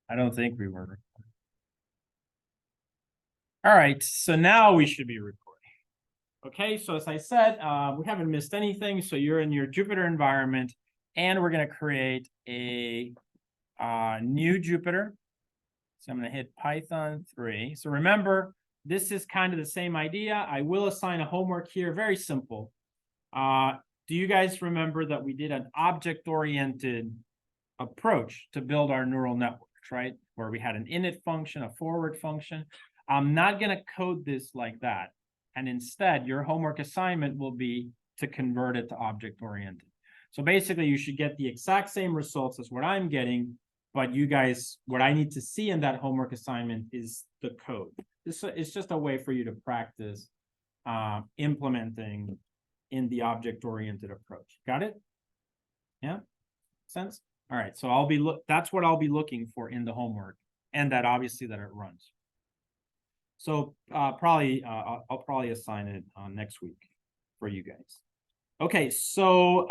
I don't think we were. All right, so now we should be recording. Okay, so as I said, we haven't missed anything. So you're in your Jupyter environment, and we're going to create a new Jupyter. So I'm going to hit Python 3. So remember, this is kind of the same idea. I will assign a homework here, very simple. Do you guys remember that we did an object-oriented approach to build our neural networks, right? Where we had an init function, a forward function. I'm not going to code this like that. And instead, your homework assignment will be to convert it to object-oriented. So basically, you should get the exact same results as what I'm getting, but you guys, what I need to see in that homework assignment is the code. This is just a way for you to practice implementing in the object-oriented approach. Got it? Yeah? Sense? All right, so that's what I'll be looking for in the homework, and that obviously that it runs. So I'll probably assign it next week for you guys. Okay, so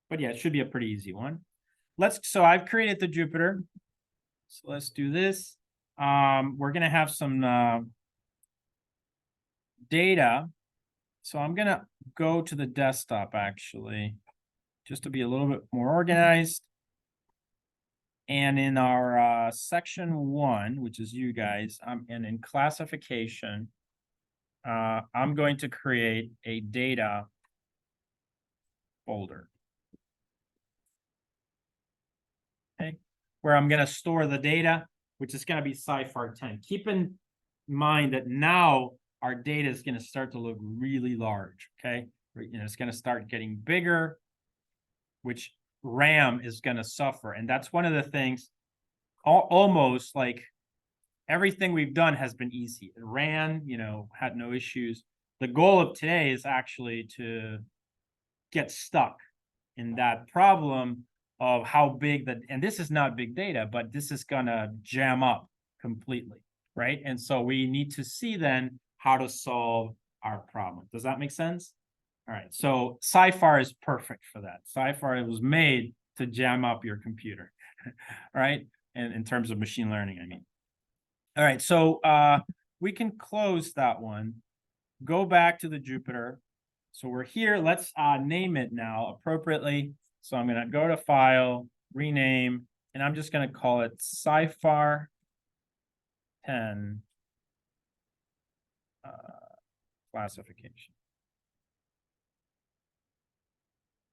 but yeah, it should be a pretty easy one. So I've created the Jupyter. So let's do this. We're gonna have some data. So I'm gonna go to the desktop actually, just to be a little bit more organized. And in our section 1, which is you guys, and in classification, I'm going to create a data folder. Okay, where I'm going to store the data, which is going to be CIFAR10. Keep in mind that now our data is going to start to look really large. Okay, it's going to start getting bigger, which RAM is going to suffer. And that's one of the things, almost like everything we've done has been easy. It ran, had no issues. The goal of today is actually to get stuck in that problem of how big and this is not big data, but this is going to jam up completely, right? And so we need to see then how to solve our problem. Does that make sense? All right, so CIFAR is perfect for that. CIFAR was made to jam up your computer, right? And in terms of machine learning, I mean. All right, so we can close that one. Go back to the Jupyter. So we're here. Let's name it now appropriately. So I'm going to go to File, Rename, and I'm just going to call it CIFAR10 classification.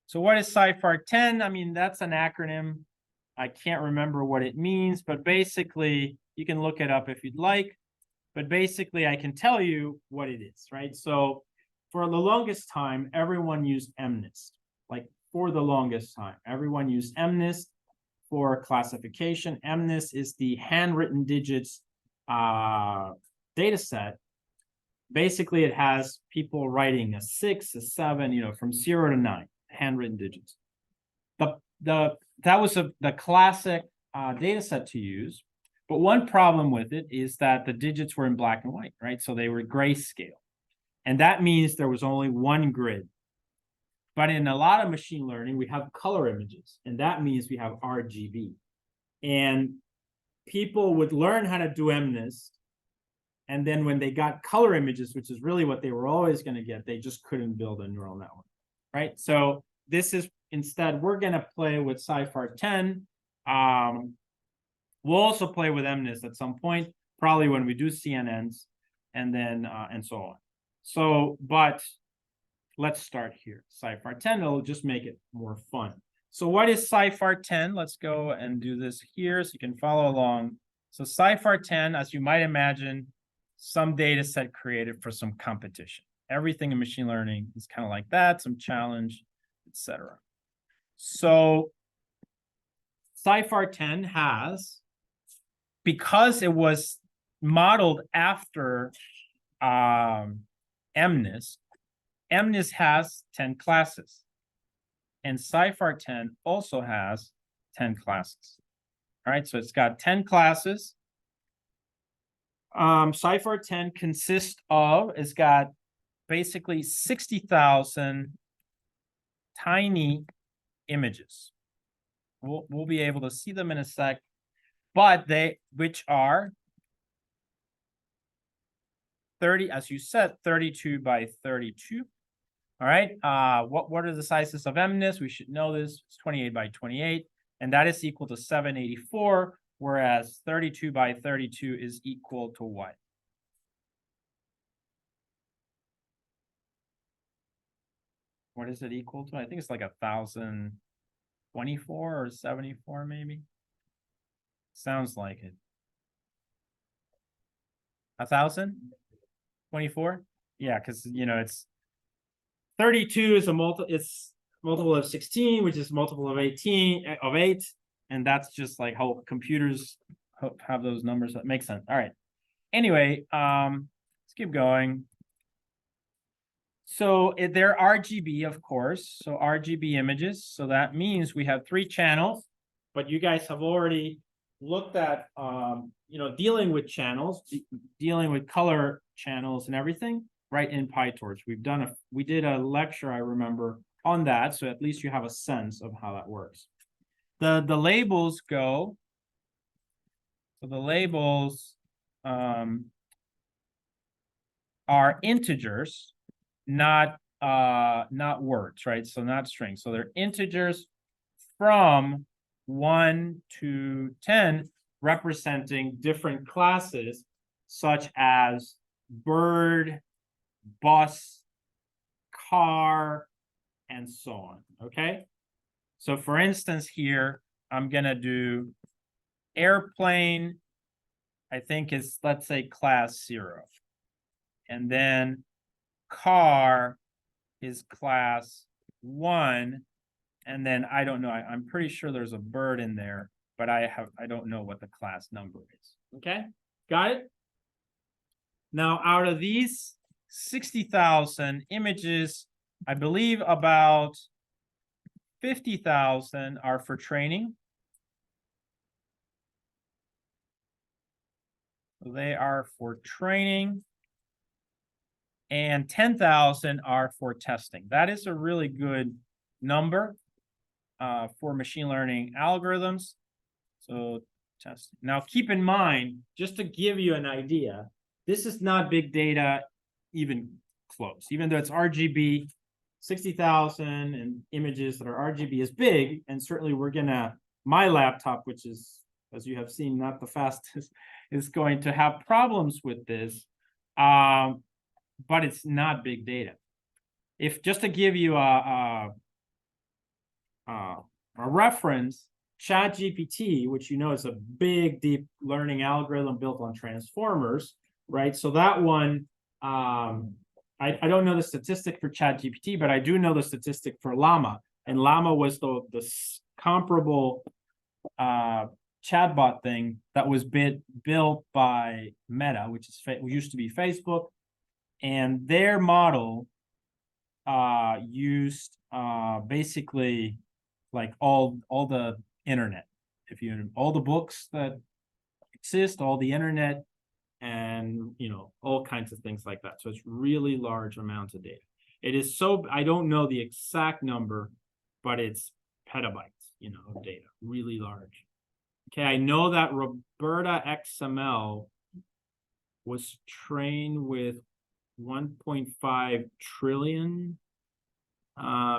So what is CIFAR10? I mean, that's an acronym. I can't remember what it means, but basically, you can look it up if you'd like. But basically, I can tell you what it is, right? So for the longest time, everyone used MNIST. Like for the longest time, everyone used MNIST for classification. MNIST is the handwritten digits data set. Basically, it has people writing a 6, a 7, from 0 to 9. Handwritten digits. That was the classic data set to use, but one problem with it is that the digits were in black and white, right? So they were grayscale, and that means there was only one grid. But in a lot of machine learning, we have color images, and that means we have RGB. And people would learn how to do MNIST, and then when they got color images, which is really what they were always going to get, they just couldn't build a neural network. Right, so this is instead we're going to play with CIFAR10. We'll also play with MNIST at some point, probably when we do CNNs, and then and so on. So, but let's start here. CIFAR10. It'll just make it more fun. So, what is CIFAR10? Let's go and do this here so you can follow along. So, CIFAR10, as you might imagine, some data set created for some competition. Everything in machine learning is kind of like that, some challenge, etc. So CIFAR10 has, because it was modeled after MNIST, MNIST has 10 classes. And CIFAR10 also has 10 classes. All right, so it's got 10 classes. CIFAR10 consists of, it's got basically 60,000 tiny images. We'll be able to see them in a sec. but which are 30, as you said, 32 by 32. All right. What are the sizes of MNIST? We should know this. It's 28 by 28, and that is equal to 784, whereas 32 by 32 is equal to what? What is it equal to? I think it's like 1,024 or 74, maybe. Sounds like it. 1,024? Yeah, because it's 32 is it's multiple of 16, which is multiple of 18 of 8, and that's just like how computers have those numbers. That makes sense. All right. Anyway, let's keep going. So they're RGB, of course. So RGB images. So that means we have 3 channels, but you guys have already looked at dealing with channels, dealing with color channels and everything, right, in PyTorch. We did a lecture, I remember, on that, so at least you have a sense of how that works. The labels go. So the labels are integers, not words, right? So not strings. So they're integers from 1 to 10, representing different classes such as bird, bus, car, and so on. Okay. So for instance, here I'm gonna do airplane. I think is, let's say, class 0, and then car is class 1, and then I don't know. I'm pretty sure there's a bird in there, but I don't know what the class number is. Okay, got it? Now, out of these 60,000 images, I believe about 50,000 are for training. So they are for training, and 10,000 are for testing. That is a really good number for machine learning algorithms. So testing. Now, keep in mind, just to give you an idea, this is not big data even close. Even though it's RGB, 60,000 and images that are RGB is big, and certainly my laptop, which is, as you have seen, not the fastest, is going to have problems with this, but it's not big data. If just to give you a reference, ChatGPT, which is a big, deep learning algorithm built on transformers, right? So that one, I don't know the statistic for ChatGPT, but I do know the statistic for Llama. And Llama was the comparable chatbot thing that was built by Meta, which used to be Facebook. And their model used basically like all the internet, all the books that exist, all the internet, and all kinds of things like that. So it's really large amounts of data. It is I don't know the exact number, but it's petabytes, of data, really large. Okay, I know that Roberta XML was trained with 1.5 trillion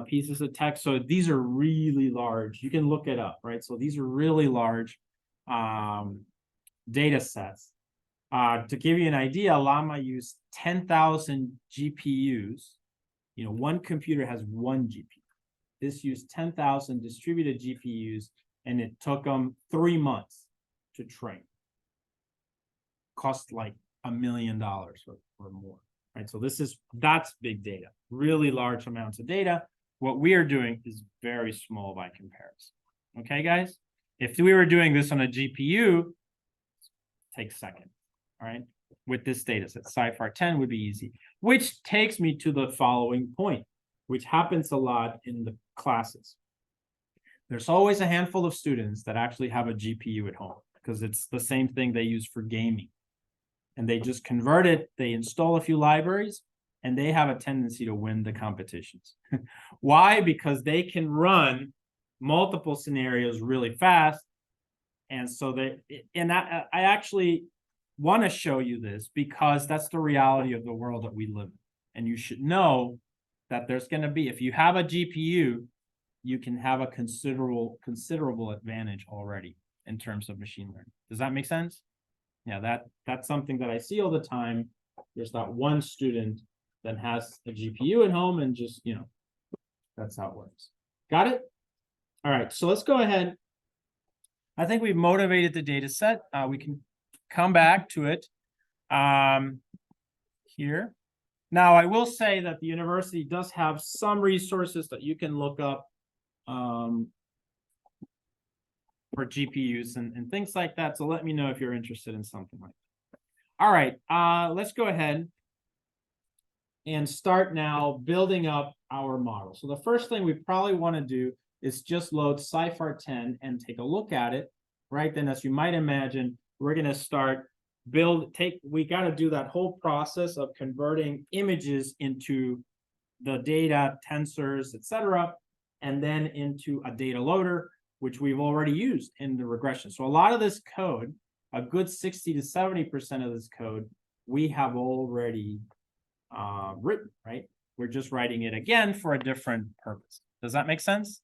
pieces of text. So these are really large. You can look it up, right? So these are really large data sets. To give you an idea, Llama used 10,000 GPUs. One computer has 1 GPU. This used 10,000 distributed GPUs, and it took them 3 months to train. Cost like $1 million or more, right? So that's big data, really large amounts of data. What we are doing is very small by comparison. Okay, guys? If we were doing this on a GPU, it takes seconds, all right? With this data set, CIFAR10 would be easy, which takes me to the following point, which happens a lot in the classes. There's always a handful of students that actually have a GPU at home because it's the same thing they use for gaming. And they just convert it, they install a few libraries, and they have a tendency to win the competitions. Why? Because they can run multiple scenarios really fast, And so I actually want to show you this because that's the reality of the world that we live in. And you should know that there's going to be, if you have a GPU, you can have a considerable advantage already in terms of machine learning. Does that make sense? Yeah, that's something that I see all the time. There's not one student that has a GPU at home and just, that's how it works. Got it? All right, so let's go ahead. I think we've motivated the data set. We can come back to it here. Now, I will say that the university does have some resources that you can look up for GPUs and things like that. So let me know if you're interested in something like that. All right, let's go ahead and start now building up our model. So the first thing we probably want to do is just load CIFAR10 and take a look at it, right? Then as you might imagine, we're going to start we got to do that whole process of converting images into the data, tensors, etc., and then into a data loader, which we've already used in the regression. So a lot of this code, a good 60 to 70% of this code, we have already written, right? We're just writing it again for a different purpose. Does that make sense,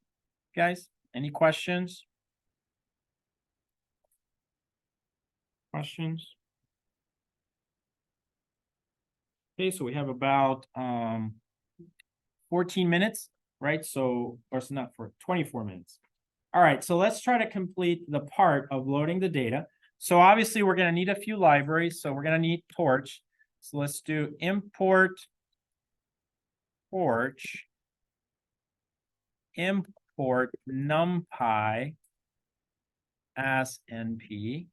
guys? Any questions? Questions? Okay, so we have about 14 minutes, right? So, or it's not for 24 minutes. All right, so let's try to complete the part of loading the data. So obviously we're going to need a few libraries. So we're going to need Torch. So let's do import Torch, import NumPy as NP,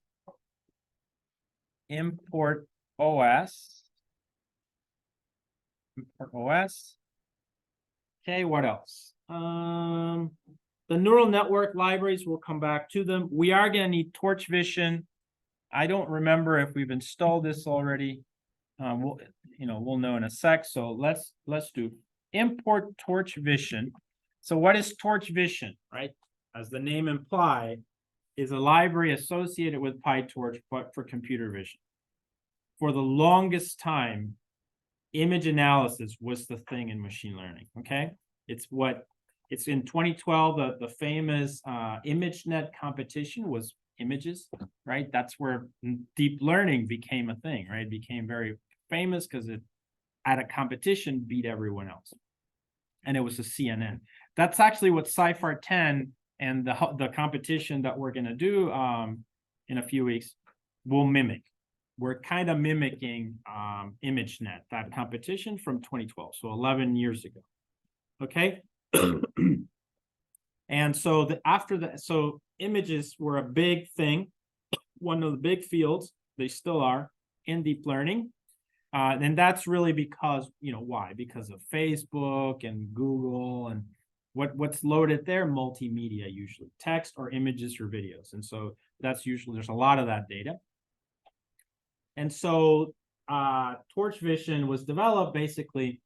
import OS. Import OS. Okay, what else? The neural network libraries, we'll come back to them. We are going to need Torch Vision. I don't remember if we've installed this already. We'll know in a sec. So let's do import Torch Vision. So what is Torch Vision, right? As the name implies, is a library associated with PyTorch, but for computer vision. For the longest time, image analysis was the thing in machine learning, okay? It's in 2012, the famous ImageNet competition was images, right? That's where deep learning became a thing, right? It became very famous because it, at a competition, beat everyone else. And it was a CNN. That's actually what CIFAR10 and the competition that we're going to do in a few weeks will mimic. We're kind of mimicking ImageNet, that competition from 2012, so 11 years ago. Okay. And so after that, so images were a big thing, one of the big fields, they still are in deep learning. And that's really because, why? Because of Facebook and Google and what's loaded there, multimedia, usually text or images or videos. And so that's usually, there's a lot of that data. And so Torch Vision was developed basically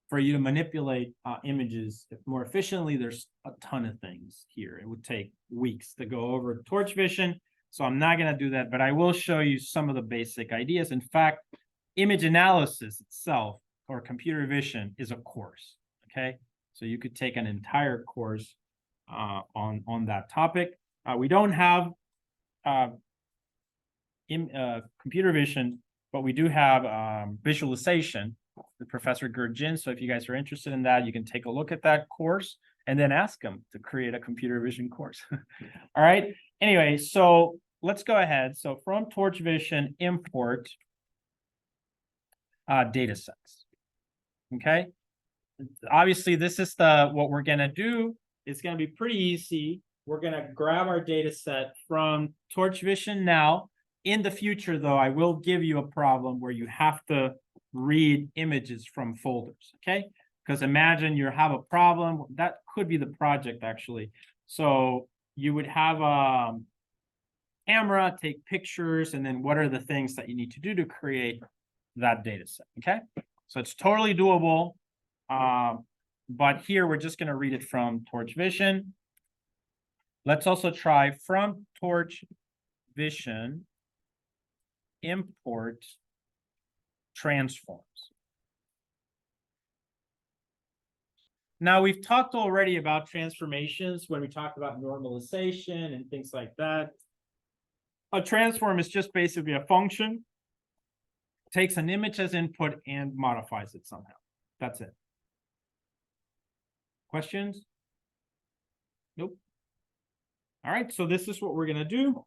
for you to manipulate images more efficiently. There's a ton of things here. It would take weeks to go over Torch Vision. So I'm not going to do that, but I will show you some of the basic ideas. In fact, image analysis itself or computer vision is a course. Okay. So you could take an entire course on that topic. We don't have computer vision, but we do have visualization with Professor Gurjin. So if you guys are interested in that, you can take a look at that course and then ask them to create a computer vision course. All right. Anyway, so let's go ahead. So from Torch Vision, import data sets. Okay. Obviously, this is what we're going to do. It's going to be pretty easy. We're going to grab our data set from Torch Vision now. In the future, though, I will give you a problem where you have to read images from folders, okay? Because imagine you have a problem. That could be the project, actually. So you would have a camera, take pictures, and then what are the things that you need to do to create that data set, okay? So it's totally doable. But here, we're just going to read it from Torch Vision. Let's also try from Torch vision import transforms. Now, we've talked already about transformations when we talked about normalization and things like that. A transform is just basically a function, takes an image as input and modifies it somehow. That's it. Questions? Nope. All right, so this is what we're going to do.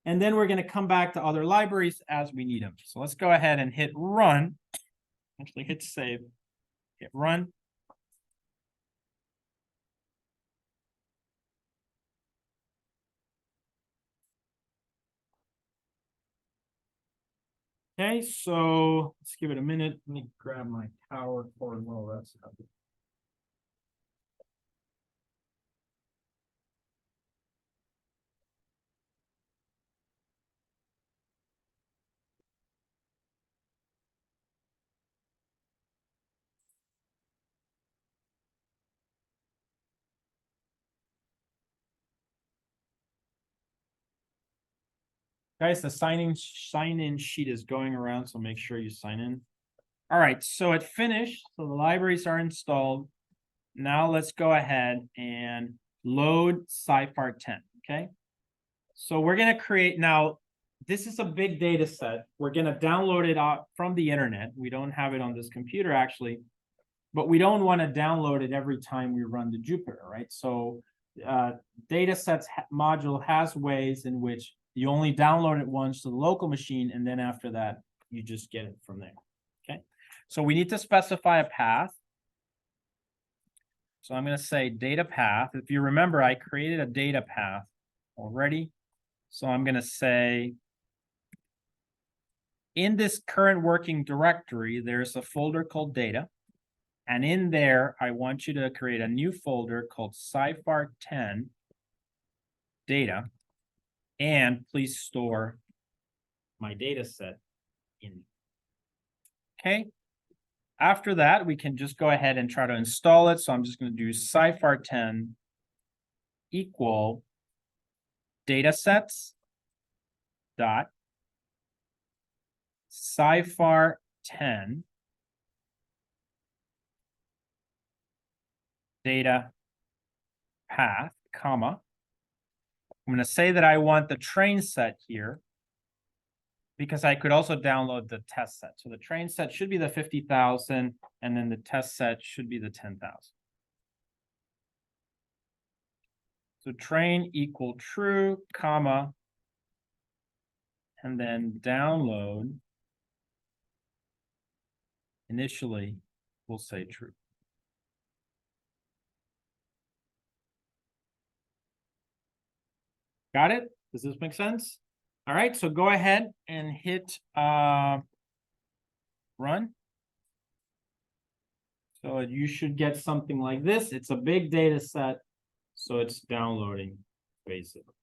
And then we're going to come back to other libraries as we need them. So let's go ahead and hit run. Actually, hit save. Hit run. Okay, so let's give it a minute. Let me grab my power cord while that's happening. Guys, the sign-in sheet is going around, so make sure you sign in. All right, so it finished. So the libraries are installed. Now let's go ahead and load CIFAR10, okay? So we're going to create, now, this is a big data set. We're going to download it out from the internet. We don't have it on this computer, actually, but we don't want to download it every time we run the Jupyter, right? So datasets module has ways in which you only download it once to the local machine, and then after that, you just get it from there, okay? So we need to specify a path. So I'm going to say data path. If you remember, I created a data path already. So I'm going to say, in this current working directory, there's a folder called data. And in there, I want you to create a new folder called CIFAR10 data. And please store my data set in. Okay. After that, we can just go ahead and try to install it. So I'm just going to do CIFAR10 equal datasets dot CIFAR10 data path, comma. I'm going to say that I want the train set here because I could also download the test set. So the train set should be the 50,000 and then the test set should be the 10,000. So train equal true, comma, and then download initially we'll say true. Got it? Does this make sense? All right, so go ahead and hit run. So you should get something like this. It's a big data set, so it's downloading basically.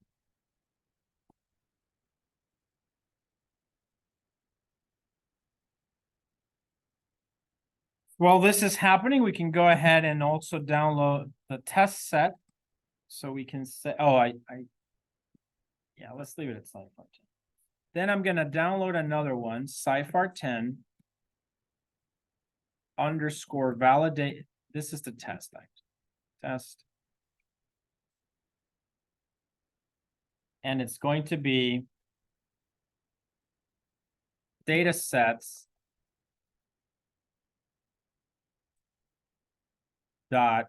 While this is happening, we can go ahead and also download the test set. So we can say, oh, yeah, let's leave it at CIFAR10. Then I'm going to download another one, CIFAR10 underscore validate. This is the test. Test. And it's going to be data sets dot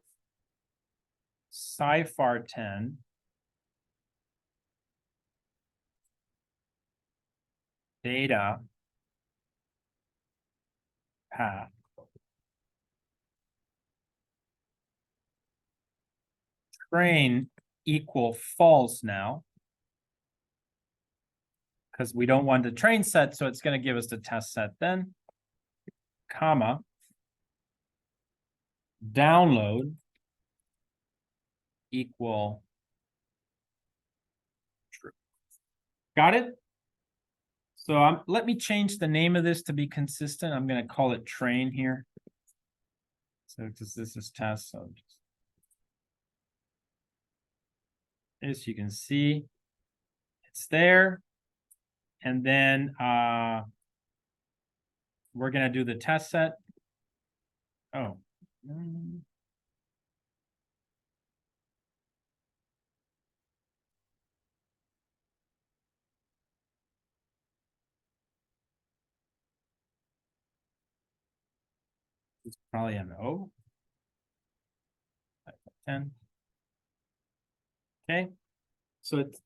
CIFAR10 data path train equal false now because we don't want the train set, so it's going to give us the test set then, comma, download equal true. Got it? So let me change the name of this to be consistent. I'm going to call it train here. So because this is test, so just as you can see, It's there. And then we're going to do the test set. Oh. It's probably an O. 10. Okay. So it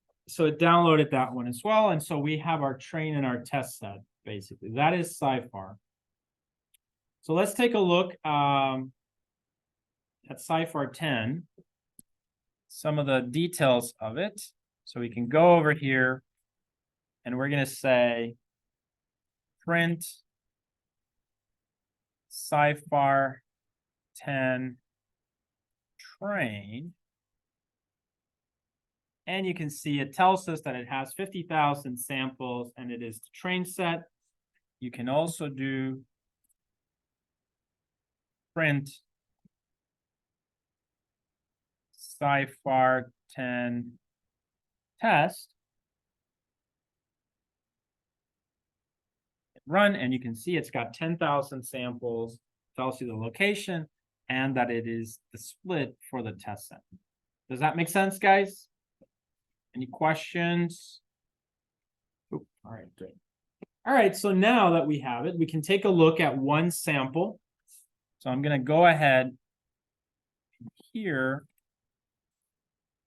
downloaded that one as well. And so we have our train and our test set, basically. That is CIFAR. So let's take a look at CIFAR10, some of the details of it. So we can go over here and we're going to say print CIFAR10 train. And you can see it tells us that it has 50,000 samples and it is the train set. You can also do print CIFAR10 test. Run, and you can see it's got 10,000 samples, tells you the location, and that it is the split for the test set. Does that make sense, guys? Any questions? All right, great. All right, so now that we have it, we can take a look at one sample. So I'm going to go ahead here,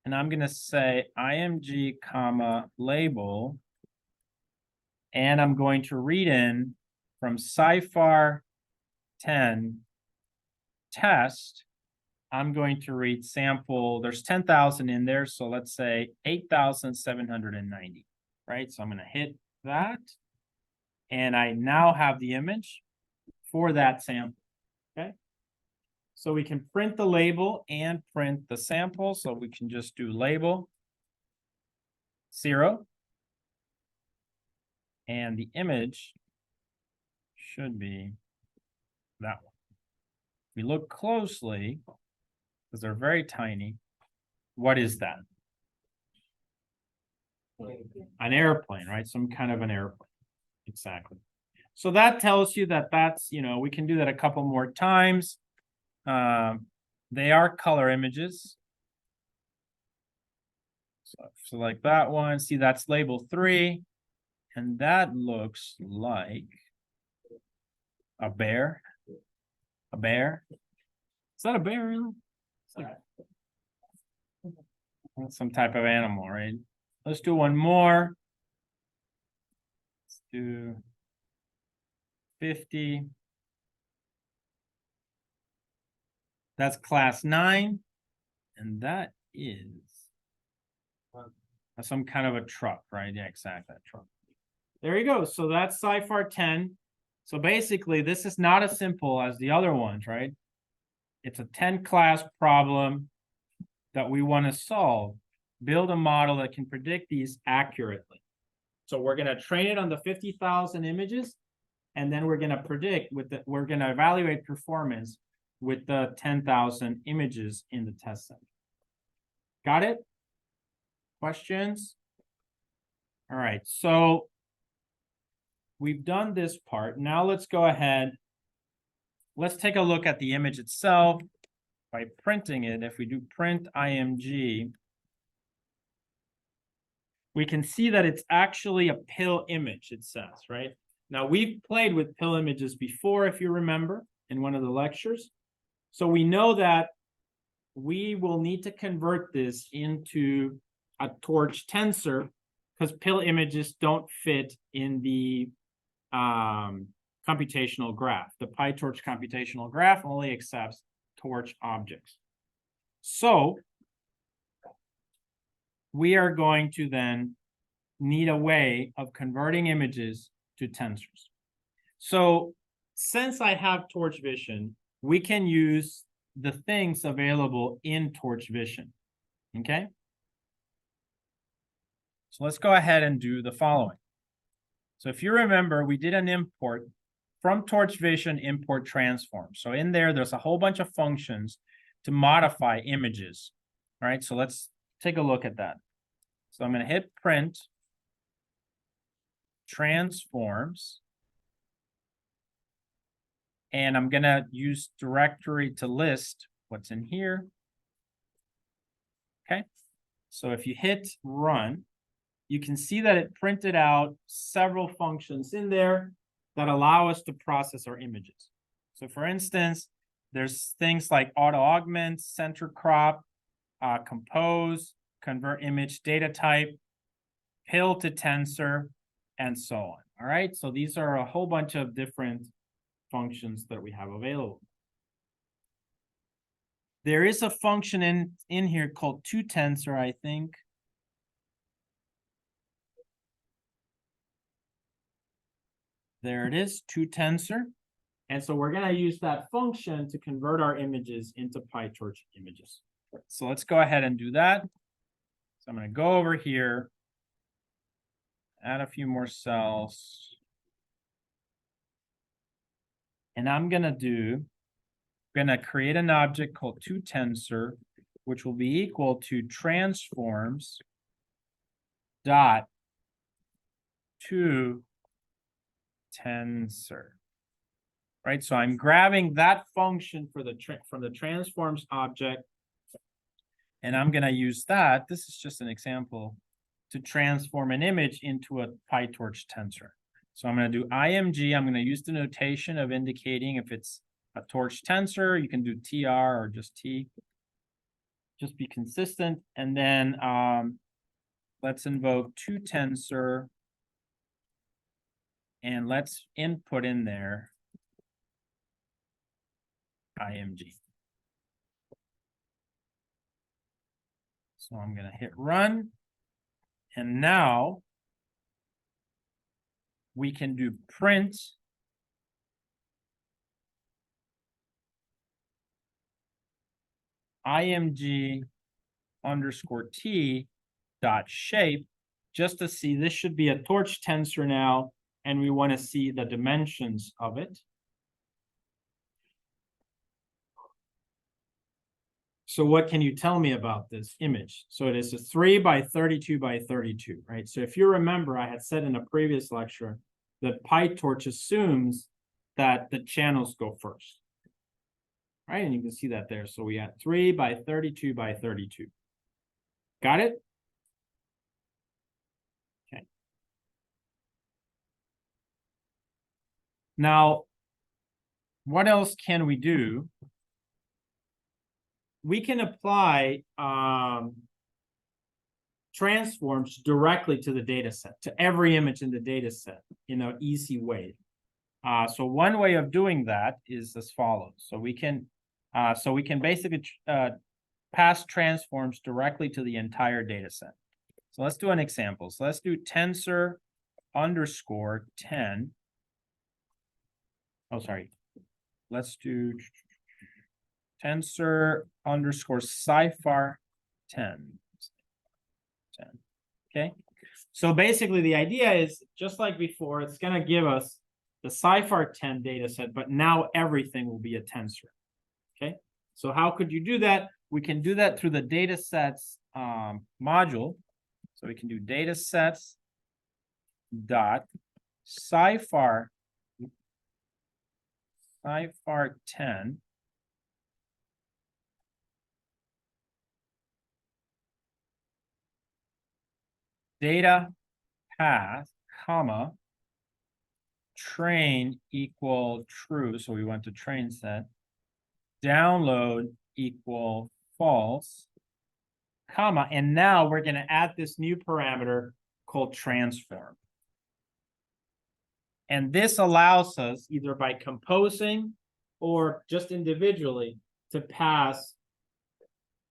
and I'm going to say img, comma, label, and I'm going to read in from CIFAR10 test. I'm going to read sample, there's 10,000 in there, so let's say 8,790, right? So I'm going to hit that, and I now have the image for that sample, okay? So we can print the label and print the sample, so we can just do label 0, and the image should be that one. If we look closely, because they're very tiny, what is that? An airplane, right? Some kind of an airplane. Exactly. So that tells you that that's, we can do that a couple more times. They are color images. So like that one, see that's label 3. And that looks like a bear. A bear. Is that a bear, really? It's like some type of animal, right? Let's do one more. Let's do 50. That's class 9. And that is some kind of a truck, right? Yeah, exactly, that truck. There you go. So that's CIFAR10. So basically, this is not as simple as the other ones, right? It's a 10 class problem that we want to solve. Build a model that can predict these accurately. So we're going to train it on the 50,000 images, and then we're going to predict we're going to evaluate performance with the 10,000 images in the test set. Got it? Questions? All right. So we've done this part. Now let's go ahead. Let's take a look at the image itself by printing it. If we do print img, we can see that it's actually a pill image, it says, right? Now, we've played with pill images before, if you remember, in one of the lectures. So we know that we will need to convert this into a torch tensor because pill images don't fit in the computational graph. The PyTorch computational graph only accepts torch objects. So we are going to then need a way of converting images to tensors. So since I have torch vision, we can use the things available in torch vision. Okay? So let's go ahead and do the following. So if you remember, we did an import from torch vision import transform. So in there, there's a whole bunch of functions to modify images. All right, so let's take a look at that. So I'm going to hit print. transforms, and I'm gonna use directory to list what's in here. Okay, so if you hit run, you can see that it printed out several functions in there that allow us to process our images. So for instance, there's things like auto augment, center crop, compose, convert image data type, pill to tensor, and so on. All right, so these are a whole bunch of different functions that we have available. There is a function in here called toTensor, I think. There it is, toTensor. And so we're going to use that function to convert our images into PyTorch images. So let's go ahead and do that. So I'm going to go over here, add a few more cells. And I'm going to create an object called toTensor, which will be equal to transforms dot toTensor. Right, so I'm grabbing that function for from the transforms object, and I'm going to use that. This is just an example to transform an image into a PyTorch tensor. So I'm going to do img. I'm going to use the notation of indicating if it's a torch tensor. You can do tr or just t. Just be consistent, and then let's invoke toTensor, and let's input in there img. So I'm going to hit run, and now we can do print img underscore t dot shape, just to see this should be a torch tensor now, and we want to see the dimensions of it. So what can you tell me about this image? So it is a 3 by 32 by 32, right? So if you remember, I had said in a previous lecture that PyTorch assumes that the channels go first, right? And you can see that there. So we had 3 by 32 by 32. Got it? Okay. Now, what else can we do? We can apply transforms directly to the data set, to every image in the data set in an easy way. So one way of doing that is as follows. So we can basically pass transforms directly to the entire data set. So let's do an example. So let's do tensor underscore 10. Oh, sorry. Let's do tensor underscore CIFAR10. Okay. So basically the idea is just like before, it's going to give us the CIFAR10 data set, but now everything will be a tensor. Okay. So how could you do that? We can do that through the data sets module. So we can do data sets dot CIFAR10 data path, comma, train equal true. So we went to train set. Download equal false, comma, and now we're going to add this new parameter called transform. And this allows us, either by composing or just individually, to pass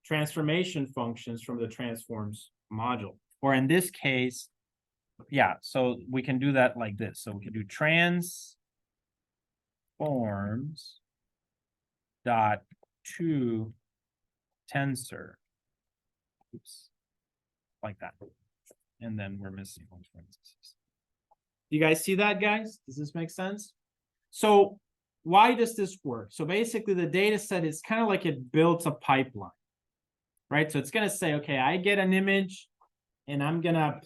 transformation functions from the transforms module. Or in this case, yeah, so we can do that like this. So we can do transforms dot to tensor. Oops. Like that. And then we're missing one parentheses. Do you guys see that, guys? Does this make sense? So why does this work? So basically the data set is kind of like it builds a pipeline, right? So it's going to say, okay, I get an image and I'm going to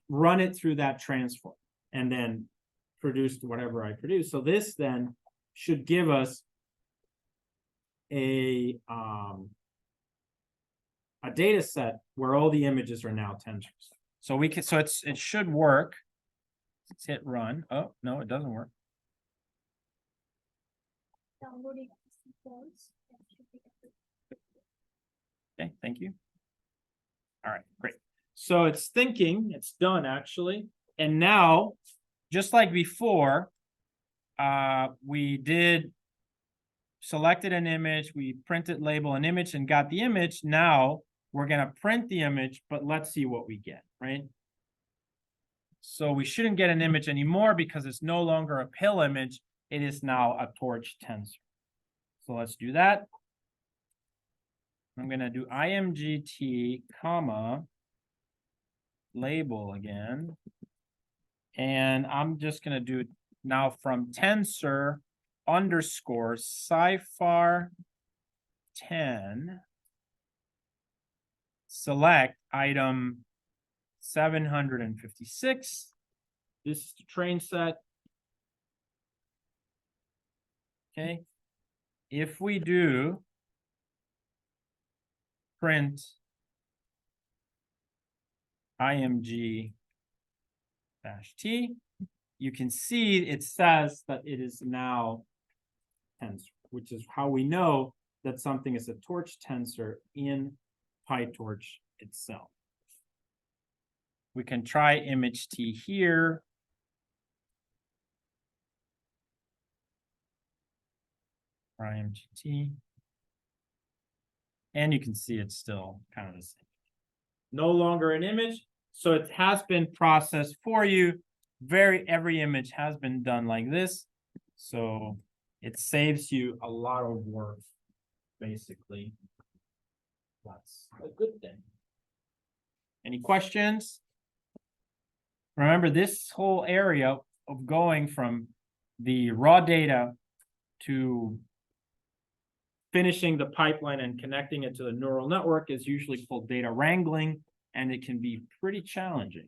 run it through that transform. and then produced whatever I produced. So this then should give us a data set where all the images are now tensors. So we can, so it should work. Let's hit run. Oh, no, it doesn't work. Okay, thank you. All right, great. So it's thinking, it's done actually. And now, just like before, we did selected an image, we printed label an image and got the image. Now we're gonna print the image, but let's see what we get, right? So we shouldn't get an image anymore because it's no longer a pill image. It is now a torch tensor. So let's do that. I'm gonna do imgt, comma, label again. And I'm just gonna do it now from tensor underscore CIFAR10, select item 756. This is the train set. Okay. If we do print img-t, you can see it says that it is now tensor, which is how we know that something is a torch tensor in PyTorch itself. We can try image t here. Try img t. And you can see it's still kind of the same. No longer an image. So it has been processed for you. Every image has been done like this. So it saves you a lot of work, basically. That's a good thing. Any questions? Remember, this whole area of going from the raw data to finishing the pipeline and connecting it to the neural network is usually called data wrangling, and it can be pretty challenging.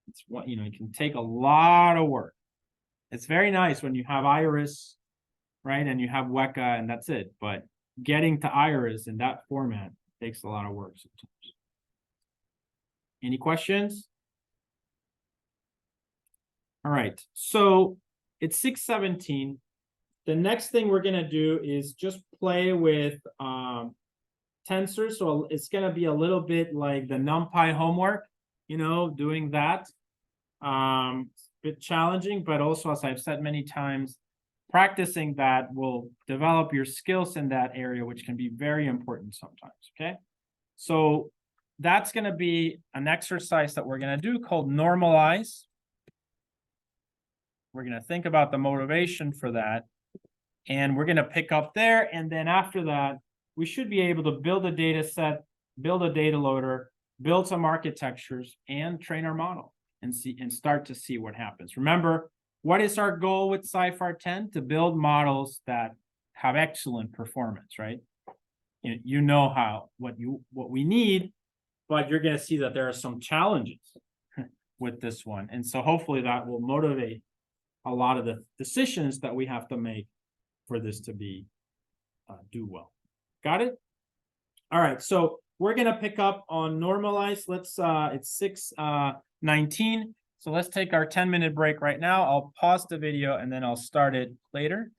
It's what, you know, it can take a lot of work. It's very nice when you have Iris, right, and you have Weka, and that's it. But getting to Iris in that format takes a lot of work sometimes. Any questions? All right, so it's 6:17. The next thing we're gonna do is just play with tensors. So it's gonna be a little bit like the NumPy homework, you know, doing that. It's a bit challenging, but also, as I've said many times, practicing that will develop your skills in that area, which can be very important sometimes, okay? So that's gonna be an exercise that we're gonna do called normalize. We're gonna think about the motivation for that. And we're gonna pick up there. And then after that, we should be able to build a data set, build a data loader, build some architectures, and train our model and see and start to see what happens. Remember, what is our goal with CIFAR10? To build models that have excellent performance, right? You know what we need, but you're gonna see that there are some challenges with this one. And so hopefully that will motivate a lot of the decisions that we have to make for this to be do well. Got it? All right, so we're gonna pick up on normalize. Let's it's 6:19. So let's take our 10-minute break right now. I'll pause the video and then I'll start it later.